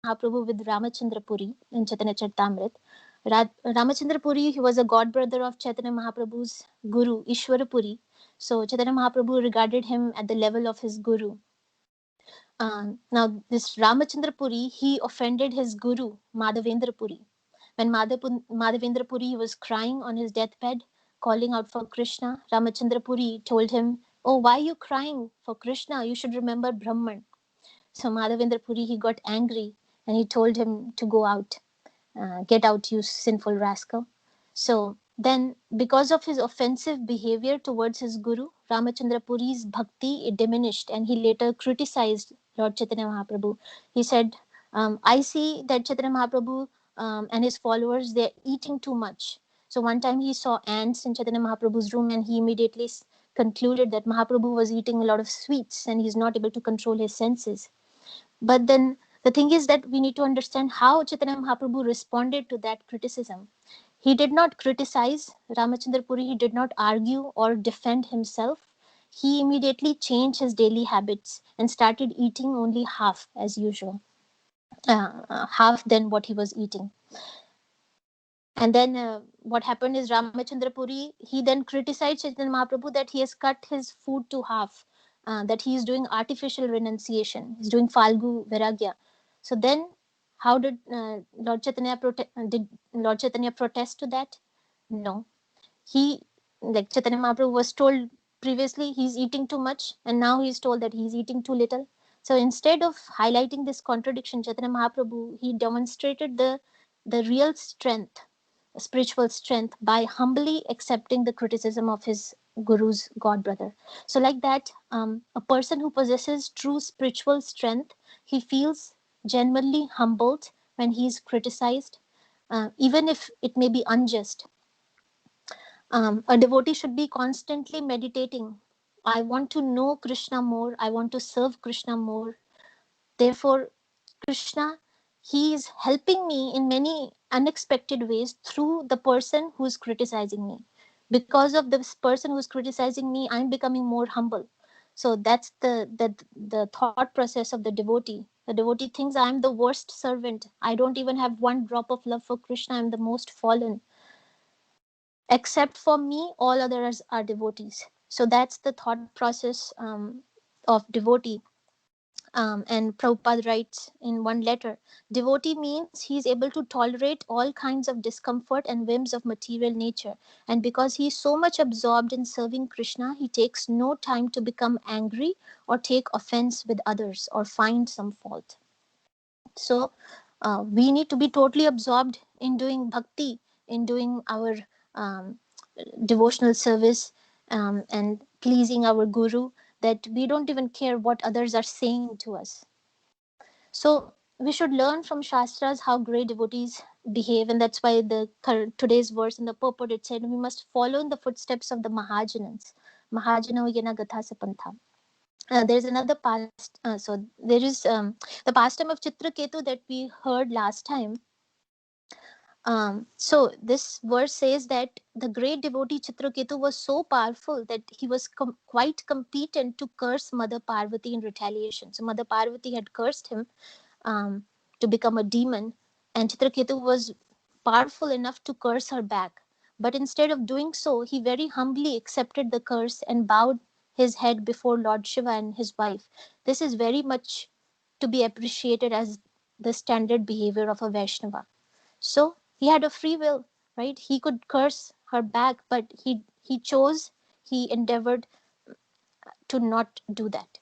Mahaprabhu with Ramachandra Puri in Chaitanya Charitamrita. Ramachandra Puri, he was a god brother of Chaitanya Mahaprabhu's guru, Ishwara Puri. So Chaitanya Mahaprabhu regarded him at the level of his guru. Now, this Ramachandra Puri, he offended his guru, Madhavendra Puri. When Madhavendra Puri was crying on his deathbed, calling out for Krishna, Ramachandra Puri told him, "Oh, why are you crying for Krishna? You should remember Brahman." So Madhavendra Puri, he got angry and he told him to go out. Get out, you sinful rascal. So then, because of his offensive behavior towards his guru, Ramachandra Puri's bhakti, it diminished, and he later criticized Lord Chaitanya Mahaprabhu. He said, I see that Chaitanya Mahaprabhu and his followers, they're eating too much. So one time he saw ants in Chaitanya Mahaprabhu's room, and he immediately concluded that Mahaprabhu was eating a lot of sweets and he's not able to control his senses. But then the thing is that we need to understand how Chaitanya Mahaprabhu responded to that criticism. He did not criticize Ramachandra Puri, he did not argue or defend himself. He immediately changed his daily habits and started eating only half as usual, half than what he was eating. And then what happened is Ramachandra Puri, he then criticized Chaitanya Mahaprabhu that he has cut his food to half, that he is doing artificial renunciation, he's doing Falgu Vairagya. So then, how did did Lord Chaitanya protest to that? No, he, like Chaitanya Mahaprabhu was told previously he's eating too much, and now he's told that he's eating too little. So instead of highlighting this contradiction, Chaitanya Mahaprabhu, he demonstrated the real strength, spiritual strength, by humbly accepting the criticism of his guru's god brother. So like that, a person who possesses true spiritual strength, he feels genuinely humbled when he is criticized, even if it may be unjust. A devotee should be constantly meditating. I want to know Krishna more. I want to serve Krishna more. Therefore, Krishna, he is helping me in many unexpected ways through the person who is criticizing me. Because of this person who is criticizing me, I'm becoming more humble. So that's the thought process of the devotee. The devotee thinks I'm the worst servant. I don't even have one drop of love for Krishna. I'm the most fallen. Except for me, all others are devotees. So that's the thought process of devotee. And Prabhupada writes in one letter, devotee means he is able to tolerate all kinds of discomfort and whims of material nature. And because he is so much absorbed in serving Krishna, he takes no time to become angry or take offense with others or find some fault. So we need to be totally absorbed in doing bhakti, in doing our um, devotional service, and pleasing our guru, that we don't even care what others are saying to us. So we should learn from Shastras how great devotees behave, and that's why today's verse in the purport, it said we must follow in the footsteps of the Mahajanans. Mahajano yena gatha sapantha. There's another so there is the pastime of Chitraketu that we heard last time. So this verse says that the great devotee Chitraketu was so powerful that he was quite competent to curse Mother Parvati in retaliation. So Mother Parvati had cursed him to become a demon, and Chitraketu was powerful enough to curse her back. But instead of doing so, he very humbly accepted the curse and bowed his head before Lord Shiva and his wife. This is very much to be appreciated as the standard behavior of a Vaishnava. So he had a free will, right? He could curse her back, but he endeavored to not do that.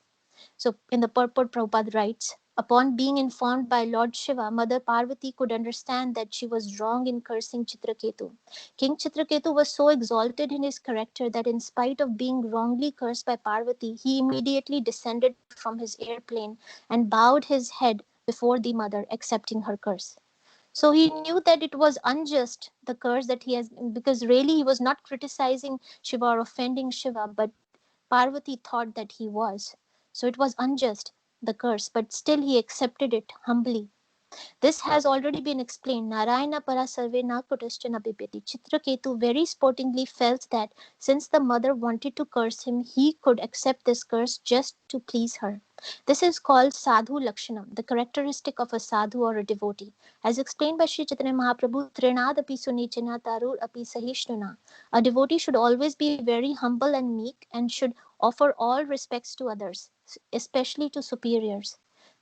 So in the purport, Prabhupada writes, upon being informed by Lord Shiva, Mother Parvati could understand that she was wrong in cursing Chitraketu. King Chitraketu was so exalted in his character that in spite of being wrongly cursed by Parvati, he immediately descended from his airplane and bowed his head before the mother, accepting her curse. So he knew that it was unjust, the curse that he has, because really he was not criticizing Shiva or offending Shiva, but Parvati thought that he was. So it was unjust, the curse, but still he accepted it humbly. This has already been explained. Narayana Parasarve Nakutashchana Bibeti. Chitraketu very sportingly felt that since the mother wanted to curse him, he could accept this curse just to please her. This is called Sadhu Lakshanam, the characteristic of a sadhu or a devotee. As explained by Sri Chaitanya Mahaprabhu, Trinad api sunichana tarur api sahishnuna. A devotee should always be very humble and meek and should offer all respects to others, especially to superiors.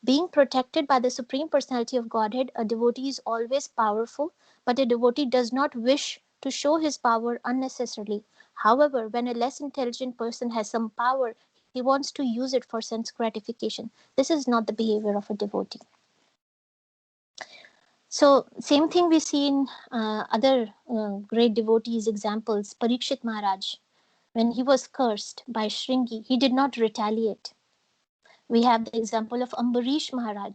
Being protected by the Supreme Personality of Godhead, a devotee is always powerful, but a devotee does not wish to show his power unnecessarily. However, when a less intelligent person has some power, he wants to use it for sense gratification. This is not the behavior of a devotee. So, same thing we see in other great devotees' examples. Parikshit Maharaj, when he was cursed by Shringi, he did not retaliate. We have the example of Ambarish Maharaj.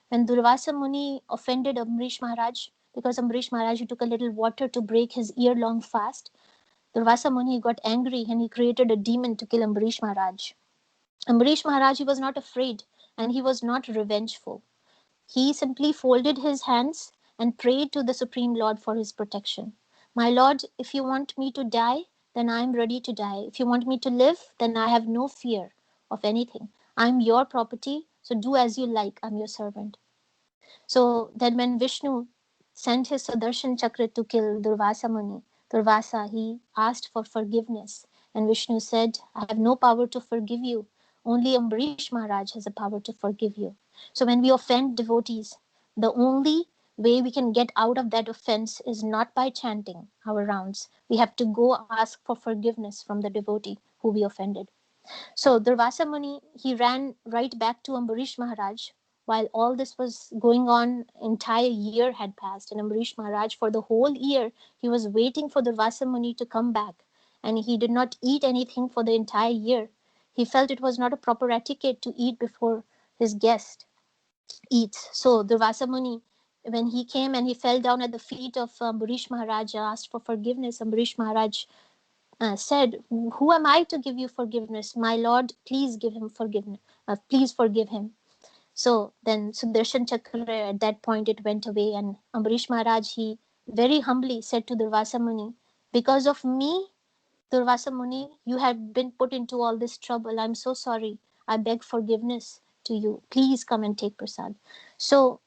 When Durvasa Muni offended Ambarish Maharaj, because Ambarish Maharaj he took a little water to break his year-long fast, Durvasa Muni got angry and he created a demon to kill Ambarish Maharaj. Ambarish Maharaj, he was not afraid and he was not revengeful. He simply folded his hands and prayed to the Supreme Lord for his protection. My Lord, if you want me to die, then I am ready to die. If you want me to live, then I have no fear of anything. I am your property, so do as you like. I'm your servant. So then when Vishnu sent his Sudarshan Chakra to kill Durvasa Muni, Durvasa, he asked for forgiveness. And Vishnu said, I have no power to forgive you. Only Ambarish Maharaj has the power to forgive you. So when we offend devotees, the only way we can get out of that offense is not by chanting our rounds. We have to go ask for forgiveness from the devotee who we offended. So Durvasa Muni, he ran right back to Ambarish Maharaj. While all this was going on, entire year had passed, and Ambarish Maharaj, for the whole year, he was waiting for Durvasa Muni to come back, and he did not eat anything for the entire year. He felt it was not a proper etiquette to eat before his guest eats. So Durvasa Muni, when he came and he fell down at the feet of Ambarish Maharaj, asked for forgiveness. Ambarish Maharaj said, who am I to give you forgiveness? My Lord, please give him forgiveness. Please forgive him. So then Sudarshan Chakra, at that point it went away, and Ambarish Maharaj, he very humbly said to Durvasa Muni, because of me, Durvasa Muni, you have been put into all this trouble. I'm so sorry. I beg forgiveness to you. Please come and take prasad. So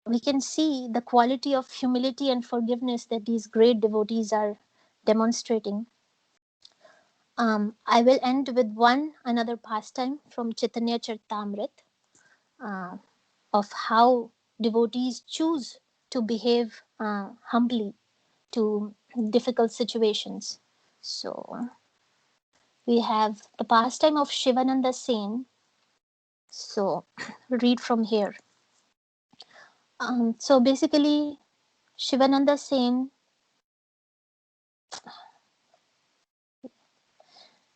we can see the quality of humility and forgiveness that these great devotees are demonstrating. I will end with another pastime from Chaitanya Charitamrita uh, of how devotees choose to behave humbly to difficult situations. So we have the pastime of Shivananda Sen. So read from here. So basically, Shivananda Sen.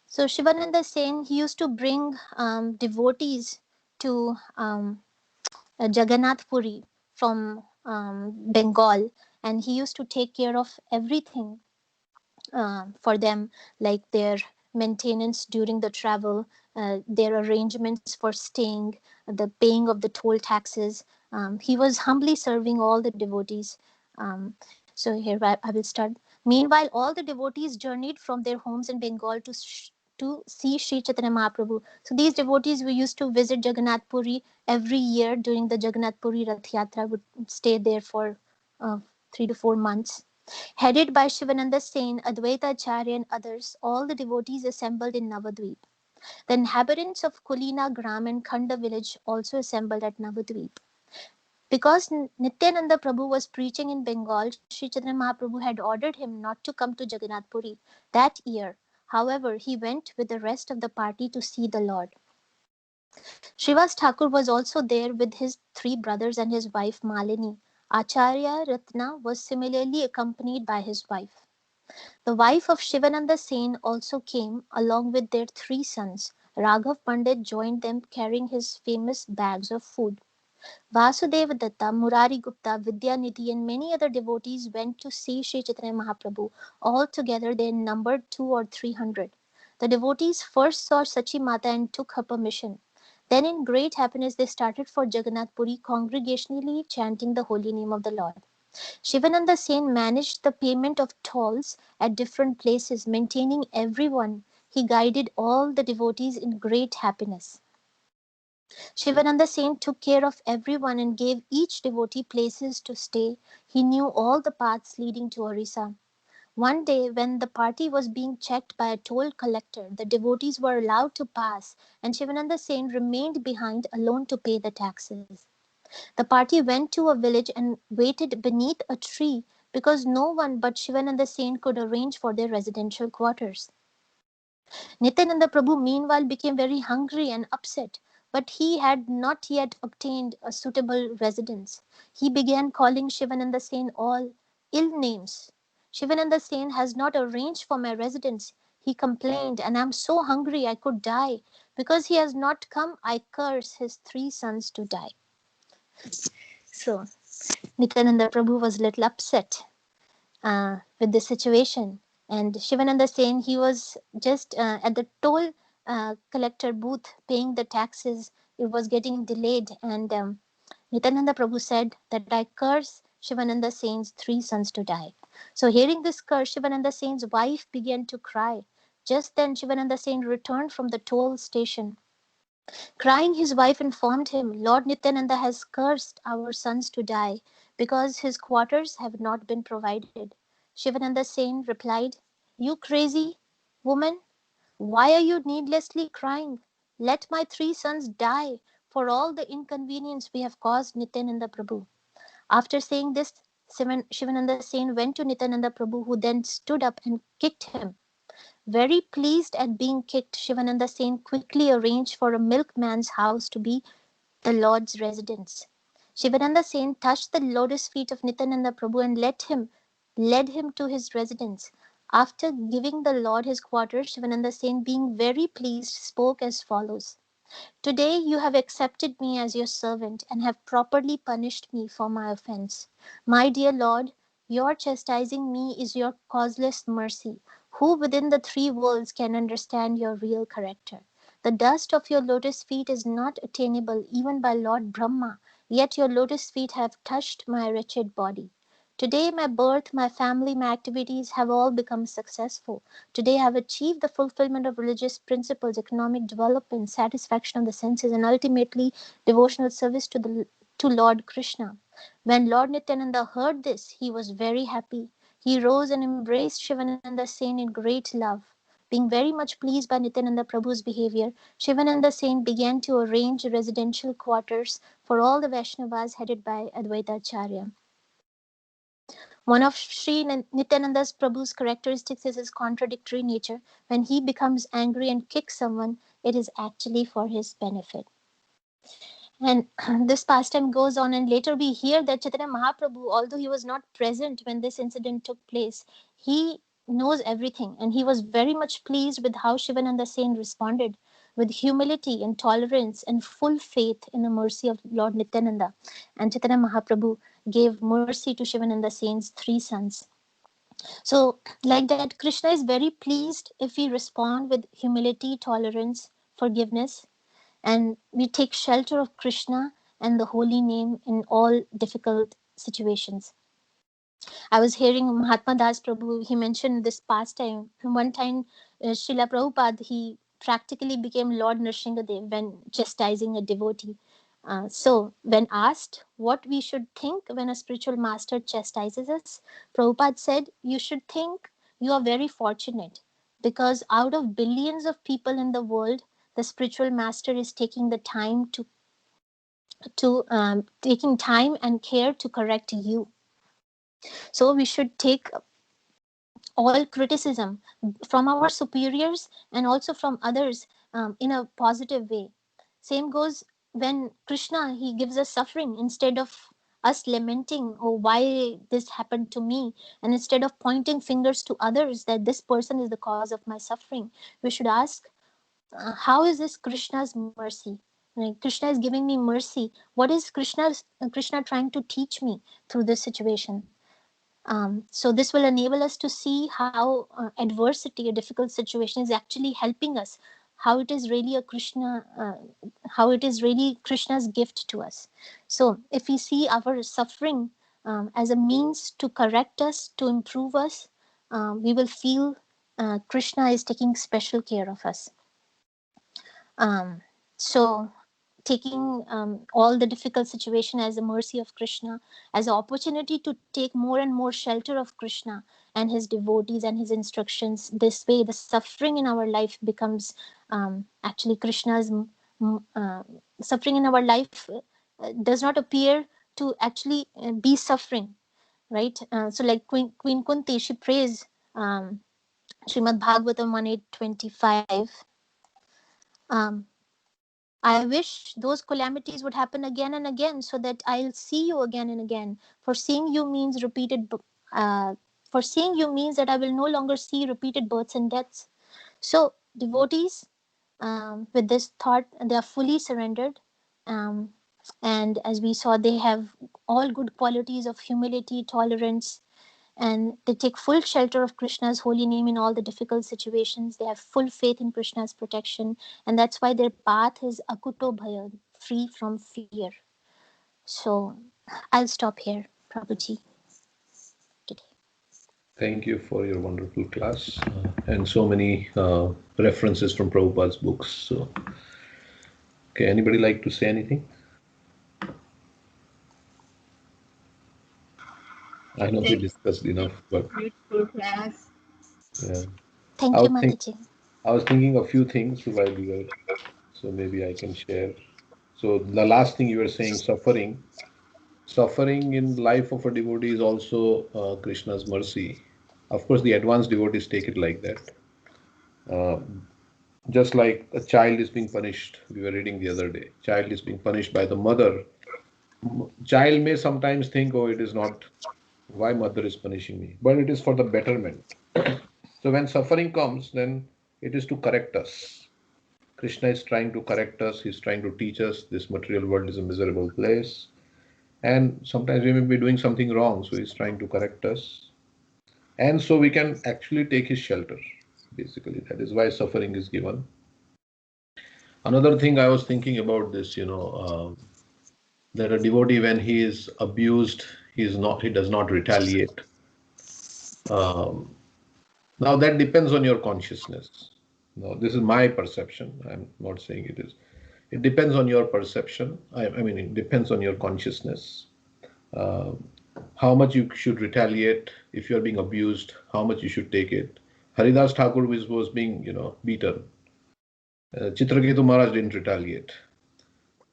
So Shivananda Sen, he used to bring devotees to Jagannath Puri from Bengal, and he used to take care of everything for them, like their maintenance during the travel, their arrangements for staying, the paying of the toll taxes. He was humbly serving all the devotees. So here I will start. Meanwhile, all the devotees journeyed from their homes in Bengal to see Sri Chaitanya Mahaprabhu. So these devotees we used to visit Jagannath Puri every year during the Jagannath Puri Rath Yatra, would stay there for 3 to 4 months. Headed by Shivananda Sen, Advaita Acharya, and others, all the devotees assembled in Navadvip. The inhabitants of Kulina Gram and Khanda village also assembled at Navadvip. Because Nityananda Prabhu was preaching in Bengal, Sri Chaitanya Mahaprabhu had ordered him not to come to Jagannath Puri that year. However, he went with the rest of the party to see the Lord. Srivas Thakur was also there with his 3 brothers and his wife Malini. Acharya Ratna was similarly accompanied by his wife. The wife of Shivananda Sen also came, along with their 3 sons. Raghav Pandit joined them carrying his famous bags of food. Vasudeva Datta, Murari Gupta, Vidyanidhi, and many other devotees went to see Sri Chaitanya Mahaprabhu. Altogether, they numbered 200 or 300. The devotees first saw Sachi Mata and took her permission. Then in great happiness they started for Jagannath Puri, congregationally chanting the holy name of the Lord. Shivananda Sen managed the payment of tolls at different places, maintaining everyone. He guided all the devotees in great happiness. Shivananda Sen took care of everyone and gave each devotee places to stay. He knew all the paths leading to Orissa. One day, when the party was being checked by a toll collector, the devotees were allowed to pass, and Shivananda Sen remained behind alone to pay the taxes. The party went to a village and waited beneath a tree because no one but Shivananda Sen could arrange for their residential quarters. Nityananda Prabhu meanwhile became very hungry and upset, but he had not yet obtained a suitable residence. He began calling Shivananda Sen all ill names. Shivananda Sen has not arranged for my residence, he complained, and I am so hungry I could die. Because he has not come, I curse his 3 sons to die. So Nityananda Prabhu was a little upset with the situation. And Shivananda Sen, he was just at the toll collector booth paying the taxes. It was getting delayed. And Nityananda Prabhu said that I curse Shivananda Sen's 3 sons to die. So hearing this curse, Shivananda Sen's wife began to cry. Just then Shivananda Sen returned from the toll station. Crying, his wife informed him, Lord Nityananda has cursed our sons to die because his quarters have not been provided. Shivananda Sen replied, You crazy woman, why are you needlessly crying? Let my 3 sons die for all the inconvenience we have caused Nityananda Prabhu. After saying this, Shivananda Sen went to Nityananda Prabhu, who then stood up and kicked him. Very pleased at being kicked, Shivananda Sen quickly arranged for a milkman's house to be the Lord's residence. Shivananda Sen touched the lotus feet of Nityananda Prabhu and led him to his residence. After giving the Lord his quarters, Shivananda Sen, being very pleased, spoke as follows. Today you have accepted me as your servant and have properly punished me for my offense. My dear Lord, your chastising me is your causeless mercy. Who within the 3 worlds can understand your real character? The dust of your lotus feet is not attainable even by Lord Brahma, yet your lotus feet have touched my wretched body. Today, my birth, my family, my activities have all become successful. Today, I have achieved the fulfillment of religious principles, economic development, satisfaction of the senses, and ultimately devotional service to Lord Krishna. When Lord Nityananda heard this, he was very happy. He rose and embraced Shivananda Sen in great love. Being very much pleased by Nityananda Prabhu's behavior, Shivananda Sen began to arrange residential quarters for all the Vaishnavas headed by Advaita Acharya. One of Sri Nityananda's Prabhu's characteristics is his contradictory nature. When he becomes angry and kicks someone, it is actually for his benefit. And this pastime goes on, and later we hear that Chaitanya Mahaprabhu, although he was not present when this incident took place, he knows everything, and he was very much pleased with how Shivananda Sen responded with humility and tolerance and full faith in the mercy of Lord Nityananda. And Chaitanya Mahaprabhu gave mercy to Shivananda Sen's 3 sons. So, like that, Krishna is very pleased if we respond with humility, tolerance, forgiveness, and we take shelter of Krishna and the holy name in all difficult situations. I was hearing Mahatma Das Prabhu, he mentioned this pastime. One time, Srila Prabhupada, he practically became Lord Nrsingadev when chastising a devotee. So, when asked what we should think when a spiritual master chastises us, Prabhupada said, You should think you are very fortunate because out of billions of people in the world, the spiritual master is taking the time to taking time and care to correct you. So we should take all criticism from our superiors and also from others in a positive way. Same goes when Krishna, he gives us suffering, instead of us lamenting, oh, why this happened to me, and instead of pointing fingers to others that this person is the cause of my suffering, we should ask, how is this Krishna's mercy? Like, Krishna is giving me mercy. What is Krishna trying to teach me through this situation? So this will enable us to see how adversity, a difficult situation, is actually helping us. how it is really a Krishna, how it is really Krishna's gift to us. So if we see our suffering as a means to correct us, to improve us, we will feel Krishna is taking special care of us. So taking all the difficult situation as a mercy of Krishna, as an opportunity to take more and more shelter of Krishna and his devotees and his instructions. This way, the suffering in our life becomes actually Krishna's suffering in our life does not appear to actually be suffering, right? So like Queen Kunti, she prays Srimad Bhagavatam 1:8-25. Um, I wish those calamities would happen again and again, so that I'll see you again and again. For seeing you means for seeing you means that I will no longer see repeated births and deaths. So devotees, with this thought, they are fully surrendered, um, and as we saw, they have all good qualities of humility, tolerance, and they take full shelter of Krishna's holy name in all the difficult situations. They have full faith in Krishna's protection, and that's why their path is akuto bhaya, free from fear. So I'll stop here, Prabhuji, today. Thank you for your wonderful class and so many references from Prabhupada's books. So, okay, anybody like to say anything? I know we discussed enough, but beautiful class. yeah. Thank you, Mataji. I was thinking a few things while we were, so maybe I can share. So the last thing you were saying, suffering in life of a devotee is also Krishna's mercy. Of course, the advanced devotees take it like that. Uh, just like a child is being punished, we were reading the other day. Child is being punished by the mother. Child may sometimes think, oh, it is not why mother is punishing me, but it is for the betterment. So when suffering comes, then it is to correct us. Krishna is trying to correct us. He's trying to teach us this material world is a miserable place. And sometimes we may be doing something wrong. So he's trying to correct us. And so we can actually take his shelter. Basically, that is why suffering is given. Another thing I was thinking about this, that a devotee, when he is abused, he does not retaliate. Um, Now that depends on your consciousness. Now, this is my perception. I'm not saying it is. It depends on your perception. I mean, it depends on your consciousness. Uh, how much you should retaliate if you are being abused, how much you should take it. Haridas Thakur was being, beaten. Chitraketu Maharaj didn't retaliate.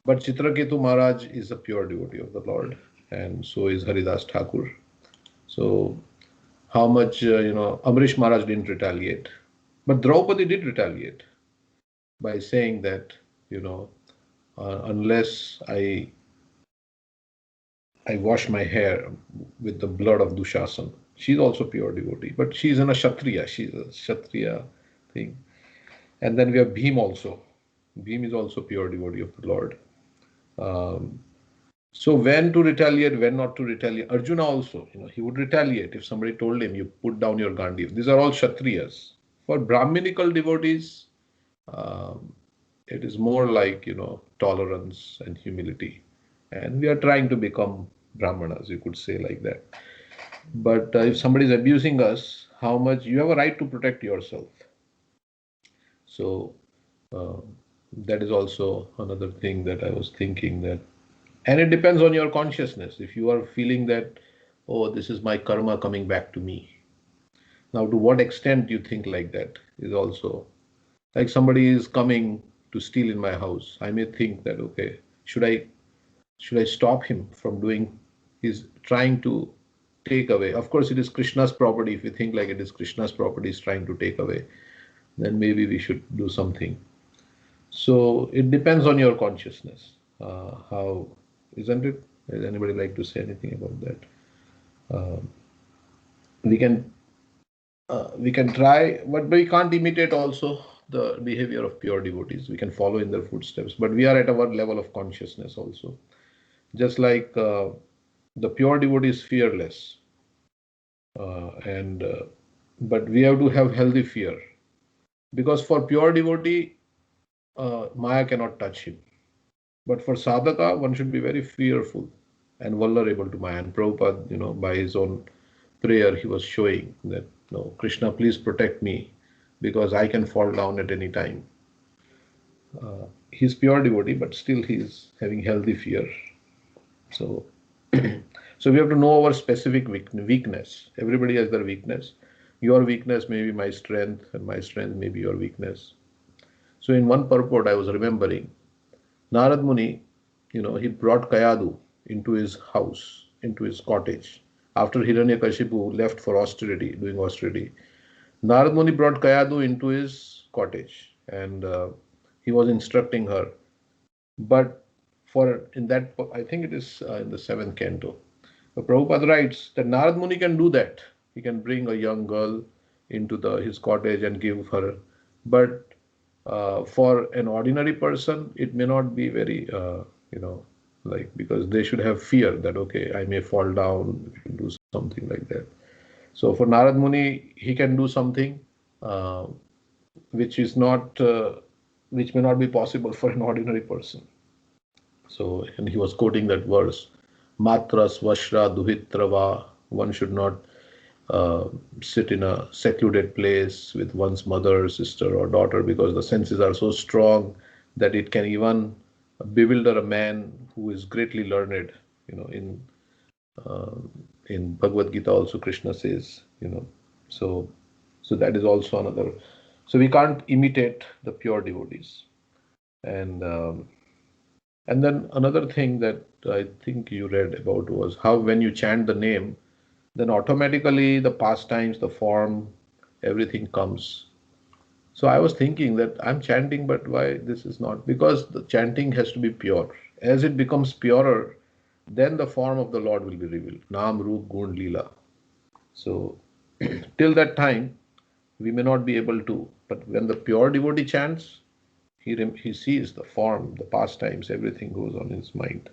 But Chitraketu Maharaj is a pure devotee of the Lord, and so is Haridas Thakur. So how much, Amrish Maharaj didn't retaliate. But Draupadi did retaliate by saying that, unless I wash my hair with the blood of Dushasan, she's also pure devotee, but she's in a Kshatriya, she's a Kshatriya thing. And then we have Bhim also. Bhim is also pure devotee of the Lord. So when to retaliate, when not to retaliate. Arjuna also, he would retaliate if somebody told him, you put down your Gandhi. These are all Kshatriyas. For Brahminical devotees, it is more like, tolerance and humility. And we are trying to become Brahmanas, you could say like that. But if somebody is abusing us, how much you have a right to protect yourself. So that is also another thing that I was thinking that, and it depends on your consciousness. If you are feeling that, oh, this is my karma coming back to me. Now, to what extent you think like that is also, like somebody is coming to steal in my house. I may think that, okay, should I stop him from doing, he's trying to take away. Of course, it is Krishna's property. If we think like it is Krishna's property is trying to take away, then maybe we should do something. So it depends on your consciousness. How, isn't it? Does anybody like to say anything about that? We can try, but we can't imitate also the behavior of pure devotees. We can follow in their footsteps, but we are at our level of consciousness also. Just like the pure devotee is fearless, but we have to have healthy fear, because for pure devotee, Maya cannot touch him. But for sadhaka, one should be very fearful and vulnerable to Maya. And Prabhupada, by his own prayer, he was showing that, no, Krishna, please protect me because I can fall down at any time. He's pure devotee, but still he's having healthy fear. So, so we have to know our specific weakness. Everybody has their weakness. Your weakness may be my strength, and my strength may be your weakness. So, in one purport, I was remembering Narad Muni, he brought Kayadu into his house, into his cottage. After Hiranyakashipu left for austerity, doing austerity, Narad Muni brought Kayadu into his cottage and he was instructing her. But in that, I think it is in the seventh canto, Prabhupada writes that Narad Muni can do that. He can bring a young girl into his cottage and give her. But for an ordinary person, it may not be very, because they should have fear that, okay, I may fall down, do something like that. So for Narad Muni, he can do something uh, which is not, which may not be possible for an ordinary person. So, and he was quoting that verse, Matra Swashra Duhitrava, one should not sit in a secluded place with one's mother, sister, or daughter because the senses are so strong that it can even bewilder a man who is greatly learned. Uh, in Bhagavad Gita also Krishna says, so that is also another. So we can't imitate the pure devotees. And then another thing that I think you read about was how when you chant the name, then automatically the pastimes, the form, everything comes. So I was thinking that I'm chanting, but why this is not? Because the chanting has to be pure. As it becomes purer, then the form of the Lord will be revealed. Nam, Roop, Gun, Leela. So till that time, we may not be able to. But when the pure devotee chants, he sees the form, the pastimes, everything goes on in his mind.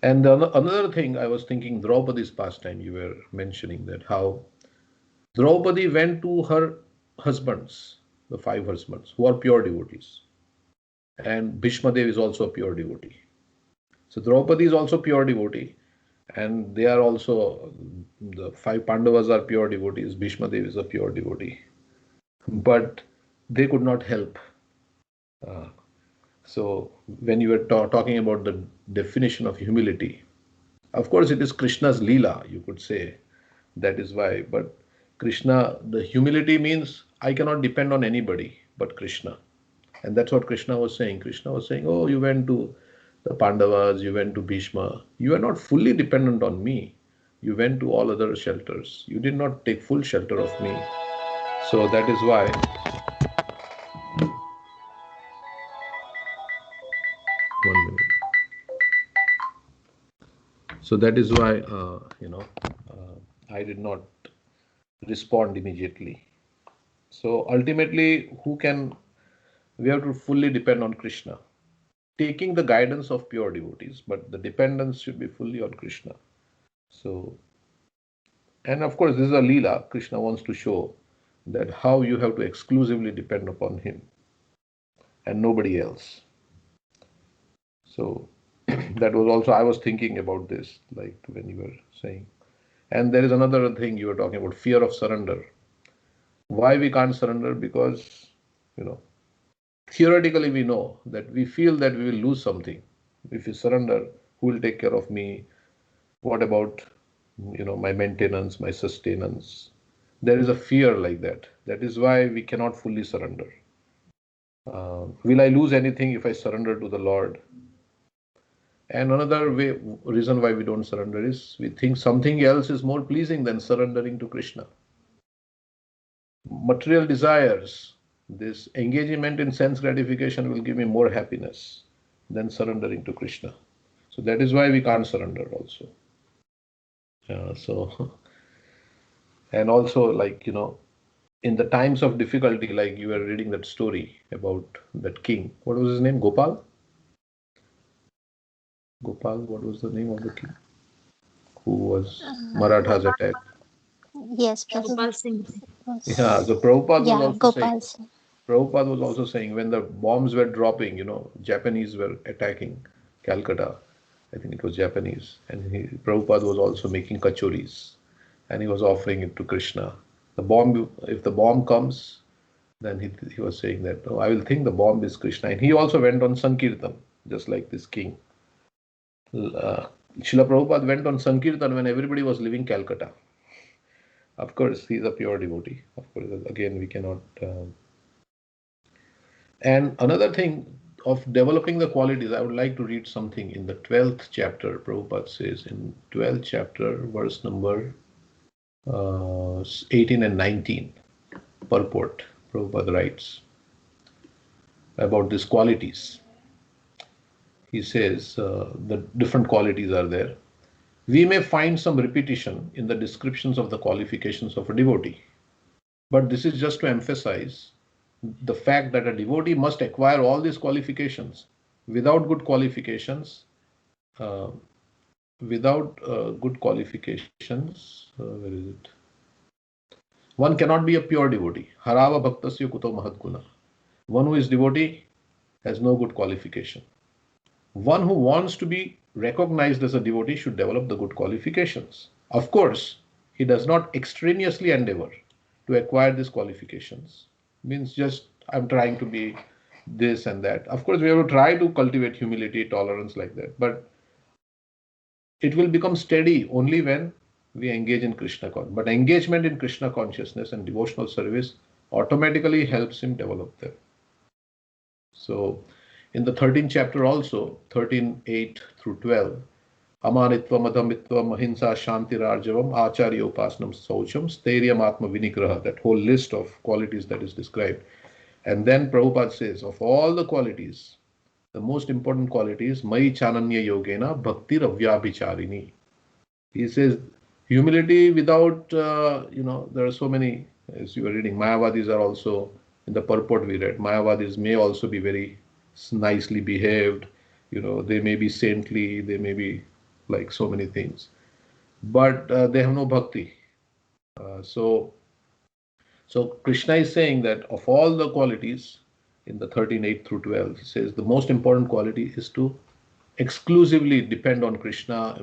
And another thing I was thinking, Draupadi's pastime, you were mentioning that how Draupadi went to her husbands, the five husbands, who are pure devotees. And Bhishma Dev is also a pure devotee. So Draupadi is also pure devotee. And they are also, the five Pandavas are pure devotees. Bhishma Dev is a pure devotee. But they could not help. So when you were talking about the definition of humility, of course it is Krishna's Leela, you could say. That is why. But Krishna, the humility means I cannot depend on anybody but Krishna. And that's what Krishna was saying. Krishna was saying, oh, you went to the Pandavas, you went to Bhishma. You are not fully dependent on me. You went to all other shelters. You did not take full shelter of me. So that is why. One minute. So that is why, I did not respond immediately. So ultimately, we have to fully depend on Krishna, taking the guidance of pure devotees, but the dependence should be fully on Krishna. So, and of course, this is a Leela. Krishna wants to show that how you have to exclusively depend upon him and nobody else. So that was also, I was thinking about this, like when you were saying. And there is another thing you were talking about, fear of surrender. Why we can't surrender? Because, theoretically we know that we feel that we will lose something. If we surrender, who will take care of me? What about, my maintenance, my sustenance? There is a fear like that. That is why we cannot fully surrender. Will I lose anything if I surrender to the Lord? And another reason why we don't surrender is we think something else is more pleasing than surrendering to Krishna. Material desires, this engagement in sense gratification will give me more happiness than surrendering to Krishna. So that is why we can't surrender also. And also, like, in the times of difficulty, like you were reading that story about that king. What was his name? Gopal? Gopal, what was the name of the king? Who was Marathas attacked? Yes, Gopal Prabhu. Singh. Yeah, so Prabhupada was Yeah, also saying, Gopal Singh. Prabhupada was also saying when the bombs were dropping, Japanese were attacking Calcutta. I think it was Japanese. And Prabhupada was also making kachoris and he was offering it to Krishna. If the bomb comes, then he was saying that, oh, I will think the bomb is Krishna. And he also went on Sankirtan, just like this king. Uh, Srila Prabhupada went on Sankirtan when everybody was leaving Calcutta. Of course, he's a pure devotee. Of course, again, we cannot. And another thing of developing the qualities, I would like to read something in the 12th chapter. Prabhupada says in 12th chapter, verse number 18 and 19, purport. Prabhupada writes about these qualities. He says the different qualities are there. We may find some repetition in the descriptions of the qualifications of a devotee, but this is just to emphasize the fact that a devotee must acquire all these qualifications. Without good qualifications, uh, where is it? One cannot be a pure devotee. Harava bhaktasya kuto mahatguna. One who is devotee has no good qualification. One who wants to be recognized as a devotee should develop the good qualifications. Of course, he does not extraneously endeavor to acquire these qualifications. Means just I'm trying to be this and that. Of course, we have to try to cultivate humility, tolerance like that. But it will become steady only when we engage in Krishna consciousness. But engagement in Krishna consciousness and devotional service automatically helps him develop them. So in the 13th chapter also, 13:8 through 12, Amanitvam, Adhamitvam, Ahimsa, Shantirarjavam, Acharya Upasnam, Saucham, Stairyam, Atma Vinigraha, that whole list of qualities that is described. And then Prabhupada says, of all the qualities, the most important quality is Mai Chananya Yogena Bhakti Ravyabhicharini. He says, humility without, there are so many, as you were reading, Mayavadis are also, in the purport we read, Mayavadis may also be very nicely behaved, they may be saintly, they may be like so many things, but they have no bhakti. So Krishna is saying that of all the qualities in the 13:8 through 12, he says the most important quality is to exclusively depend on Krishna,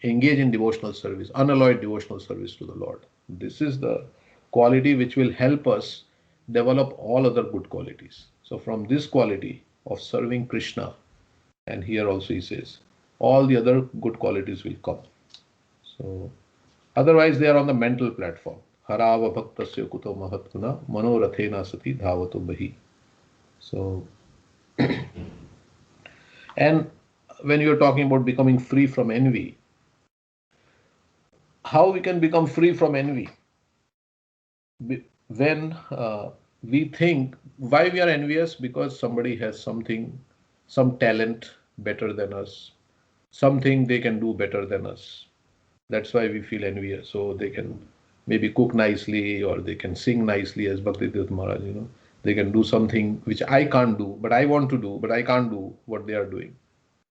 engage in devotional service, unalloyed devotional service to the Lord. This is the quality which will help us develop all other good qualities. So from this quality of serving Krishna, and here also he says, all the other good qualities will come. So otherwise they are on the mental platform. Harava bhaktasya kuto mahatguna manorathena sati dhavato bahi. So, and when you're talking about becoming free from envy, how we can become free from envy? When we think why we are envious, because somebody has some talent better than us, something they can do better than us. That's why we feel envious. So they can maybe cook nicely or they can sing nicely, as Bhaktivedanta Maharaj, they can do something which I can't do, but I want to do, but I can't do what they are doing.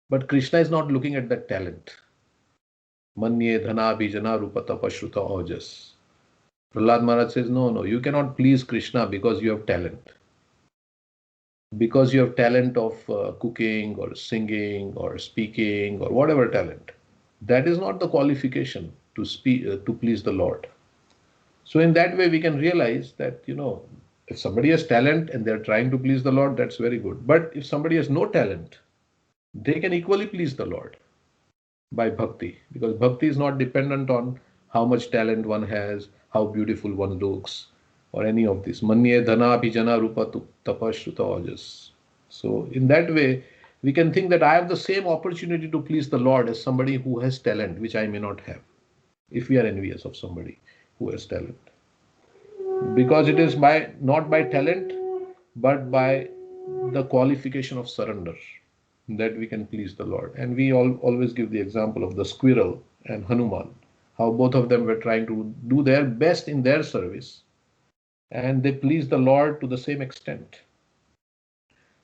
But Krishna is not looking at that talent. Manye dhana bijana rupa tapashruta ojas. Prahlad Maharaj says, no, you cannot please Krishna because you have talent. Because you have talent of cooking or singing or speaking or whatever talent. That is not the qualification to please the Lord. So in that way, we can realize that, if somebody has talent and they're trying to please the Lord, that's very good. But if somebody has no talent, they can equally please the Lord by bhakti, because bhakti is not dependent on how much talent one has, how beautiful one looks, or any of this. Manye dhana abhijana rupa tapashruta ojas. So in that way, we can think that I have the same opportunity to please the Lord as somebody who has talent, which I may not have, if we are envious of somebody who has talent. Because it is not by talent, but by the qualification of surrender that we can please the Lord. And we always give the example of the squirrel and Hanuman, how both of them were trying to do their best in their service, and they pleased the Lord to the same extent.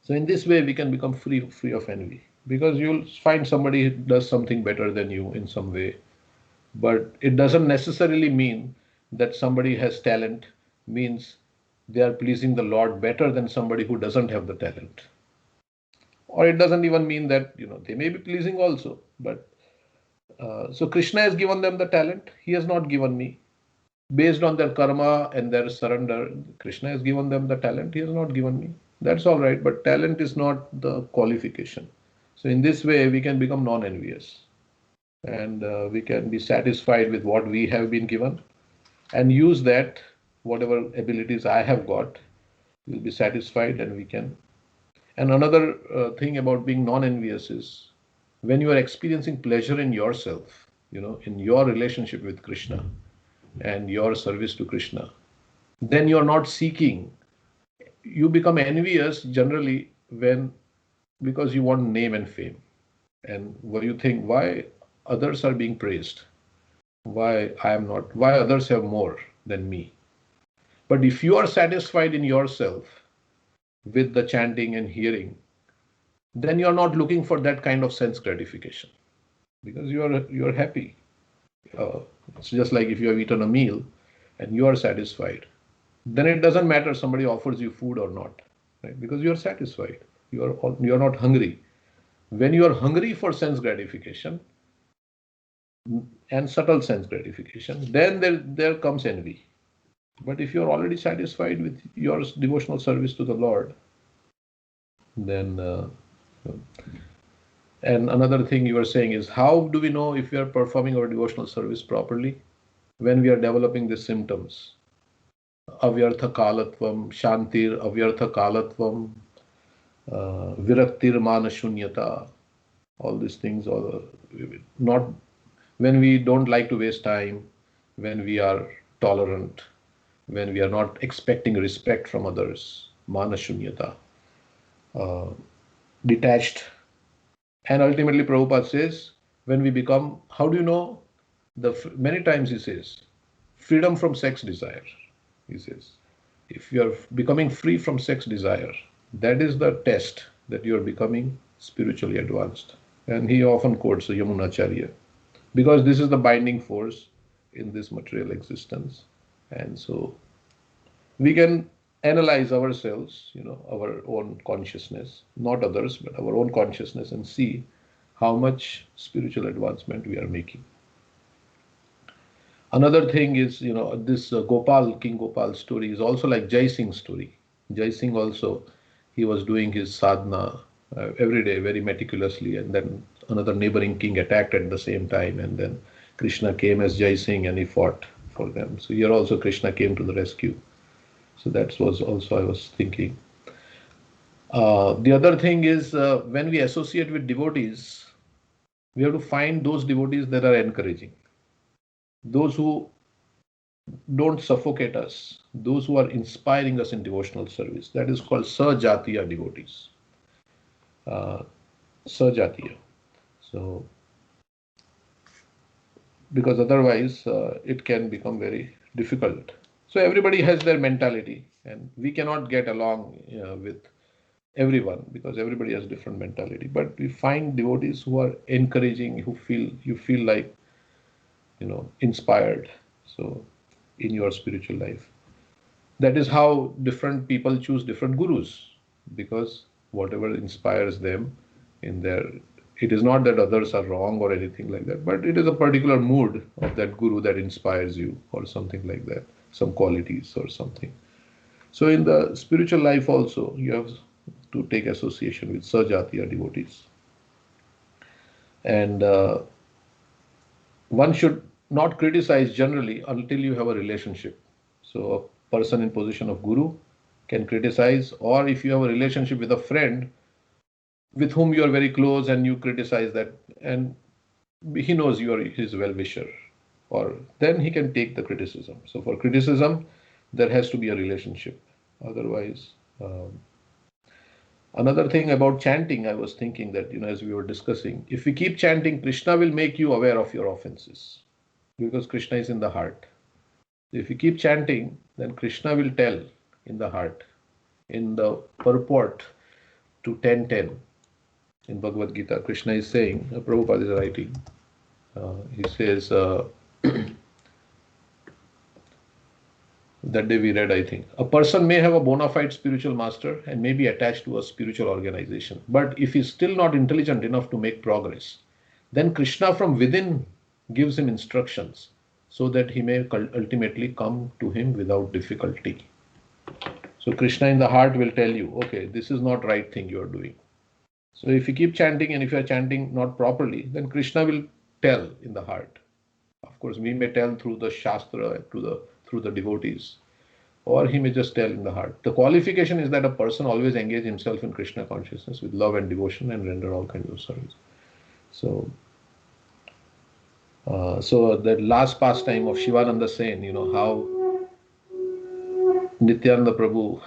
So in this way, we can become free of envy, because you'll find somebody who does something better than you in some way, but it doesn't necessarily mean that somebody has talent, means they are pleasing the Lord better than somebody who doesn't have the talent. Or it doesn't even mean that, they may be pleasing also. But so Krishna has given them the talent. He has not given me. Based on their karma and their surrender, Krishna has given them the talent. He has not given me. That's all right. But talent is not the qualification. So in this way, we can become non-envious. And we can be satisfied with what we have been given and use that, whatever abilities I have got, we'll be satisfied and we can. And another thing about being non-envious is when you are experiencing pleasure in yourself, in your relationship with Krishna and your service to Krishna, then you're not seeking. You become envious generally because you want name and fame. And what you think, why others are being praised? Why I am not? Why others have more than me? But if you are satisfied in yourself with the chanting and hearing, then you are not looking for that kind of sense gratification because you are happy. It's just like if you have eaten a meal and you are satisfied, then it doesn't matter somebody offers you food or not, right? Because you are satisfied. You are not hungry. When you are hungry for sense gratification and subtle sense gratification, then there comes envy. But if you are already satisfied with your devotional service to the Lord, then and another thing you were saying is, how do we know if we are performing our devotional service properly? When we are developing the symptoms, avyartha kalatvam, shantir avyartha kalatvam, viraktir manashunyata, all these things, not when we don't like to waste time, when we are tolerant, when we are not expecting respect from others, manashunyata, detached. And ultimately, Prabhupada says, when we become, how do you know? Many times he says, freedom from sex desire. He says, if you are becoming free from sex desire, that is the test that you are becoming spiritually advanced. And he often quotes Yamunacharya, because this is the binding force in this material existence. And so we can analyze ourselves, our own consciousness, not others, but our own consciousness, and see how much spiritual advancement we are making. Another thing is, this King Gopal story is also like Jai Singh's story. Jai Singh also, he was doing his sadhana every day very meticulously, and then another neighboring king attacked at the same time, and then Krishna came as Jai Singh and he fought for them. So here also Krishna came to the rescue. So that was also I was thinking. The other thing is when we associate with devotees, we have to find those devotees that are encouraging, those who don't suffocate us, those who are inspiring us in devotional service. That is called Sajatiya devotees. Sajatiya. So, because otherwise it can become very difficult. So everybody has their mentality, and we cannot get along with everyone because everybody has different mentality. But we find devotees who are encouraging, you feel like inspired. So in your spiritual life, that is how different people choose different gurus, because whatever inspires them in their, it is not that others are wrong or anything like that, but it is a particular mood of that guru that inspires you or something like that, some qualities or something. So in the spiritual life also, you have to take association with Sajatiya devotees. And one should not criticize generally until you have a relationship. So a person in position of guru can criticize, or if you have a relationship with a friend with whom you are very close and you criticize that, and he knows you are his well-wisher, or then he can take the criticism. So for criticism, there has to be a relationship. Otherwise, another thing about chanting, I was thinking that, as we were discussing, if we keep chanting, Krishna will make you aware of your offenses, because Krishna is in the heart. If you keep chanting, then Krishna will tell in the heart. In the purport to 10:10 in Bhagavad Gita, Krishna is saying, Prabhupada is writing, he says, That day we read, I think. A person may have a bona fide spiritual master and may be attached to a spiritual organization. But if he's still not intelligent enough to make progress, then Krishna from within gives him instructions so that he may ultimately come to him without difficulty. So Krishna in the heart will tell you, okay, this is not right thing you are doing. So if you keep chanting and if you are chanting not properly, then Krishna will tell in the heart. Of course, we may tell through the Shastra, through the devotees, or he may just tell in the heart. The qualification is that a person always engage himself in Krishna consciousness with love and devotion and render all kinds of service. So, so the last pastime of Shivananda Sen, how Nityananda Prabhu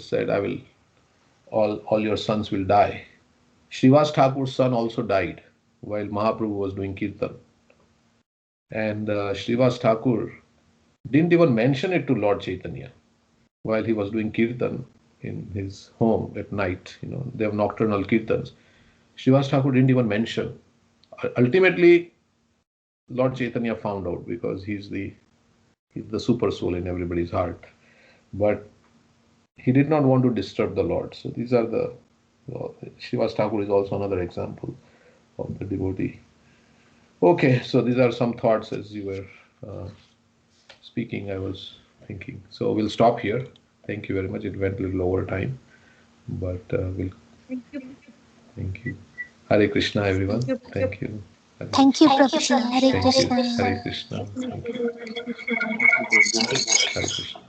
said, "I will, all your sons will die." Srivas Thakur's son also died while Mahaprabhu was doing kirtan, and Srivas Thakur didn't even mention it to Lord Chaitanya while he was doing kirtan in his home at night. They have nocturnal kirtans. Srivas Thakur didn't even mention. Ultimately, Lord Chaitanya found out because he's the super soul in everybody's heart. But he did not want to disturb the Lord. So these are the Srivas Thakur is also another example of the devotee. Okay, so these are some thoughts as you were speaking. I was thinking. So we'll stop here. Thank you very much. It went a little over time, but we'll. Thank you. Thank you. Hare Krishna, everyone. Thank you. Thank you. Thank you, Prabhuji. Hare Thank you. Krishna. Hare Krishna. Thank you. Hare Krishna.